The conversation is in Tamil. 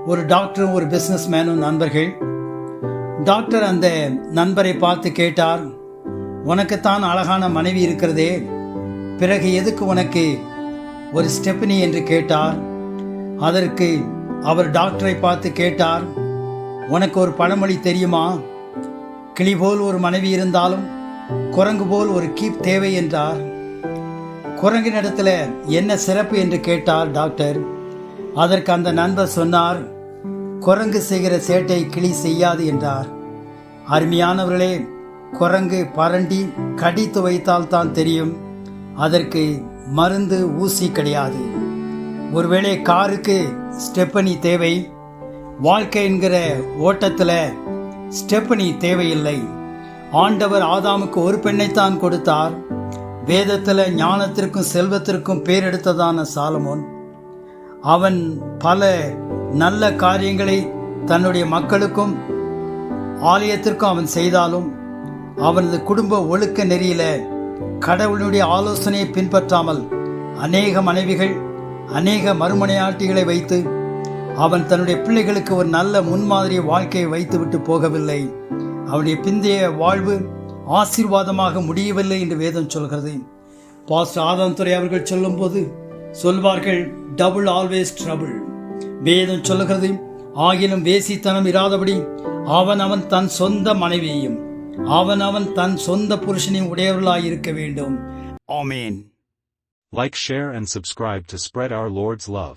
ஒரு டாக்டரும் ஒரு பிஸ்னஸ் மேனும் நண்பர்கள். டாக்டர் அந்த நண்பரை பார்த்து கேட்டார், உனக்குத்தான் அழகான மனைவி இருக்கிறதே, பிறகு எதுக்கு உனக்கு ஒரு ஸ்டெப்னி என்று கேட்டார். அதற்கு அவர் டாக்டரை பார்த்து கேட்டார், உனக்கு ஒரு பழமொழி தெரியுமா? கிளி போல் ஒரு மனைவி இருந்தாலும் குரங்கு போல் ஒரு கீப் தேவை என்றார். குரங்கினிடத்துல என்ன சிறப்பு என்று கேட்டார் டாக்டர். அதற்கு அந்த நண்பர் சொன்னார், குரங்கு செய்கிற சேட்டை கிளி செய்யாது என்றார். அருமையானவர்களே, குரங்கு பரண்டி கடித்து வைத்தால் தான் தெரியும், அதற்கு மருந்து ஊசி கிடையாது. ஒருவேளை காருக்கு ஸ்டெப்பனி தேவை, வாழ்க்கை என்கிற ஓட்டத்தில் ஸ்டெப்பனி தேவையில்லை. ஆண்டவர் ஆதாமுக்கு ஒரு பெண்ணைத்தான் கொடுத்தார். வேதத்தில் ஞானத்திற்கும் செல்வத்திற்கும் பேர் எடுத்ததான சாலமோன், அவன் பல நல்ல காரியங்களை தன்னுடைய மக்களுக்கும் ஆலயத்திற்கும் அவன் செய்தாலும் அவனது குடும்ப ஒழுக்க நெறியில கடவுளுடைய ஆலோசனையை பின்பற்றாமல் அநேக மனைவிகள் அநேக மறுமனையாட்டிகளை வைத்து அவன் தன்னுடைய பிள்ளைகளுக்கு ஒரு நல்ல முன்மாதிரி வாழ்க்கையை வைத்துவிட்டு போகவில்லை. அவனுடைய பிந்தைய வாழ்வு ஆசீர்வாதமாக முடியவில்லை என்று வேதம் சொல்கிறது. பாஸ்டர் ஆதாம் துரை அவர்கள் சொல்லும் போது சொல்வார்கள், டபுள் ஆல்வேஸ் ட்ரபிள். வேதம் சொல்லுகிறது, ஆகிலும் வேசித்தனம் இராதபடி அவன் தன் சொந்த மனைவியையும் அவன் தன் சொந்த புருஷனையும் உடையவர்களாய் இருக்க வேண்டும். ஆமென். Like, share and subscribe to spread our Lord's love.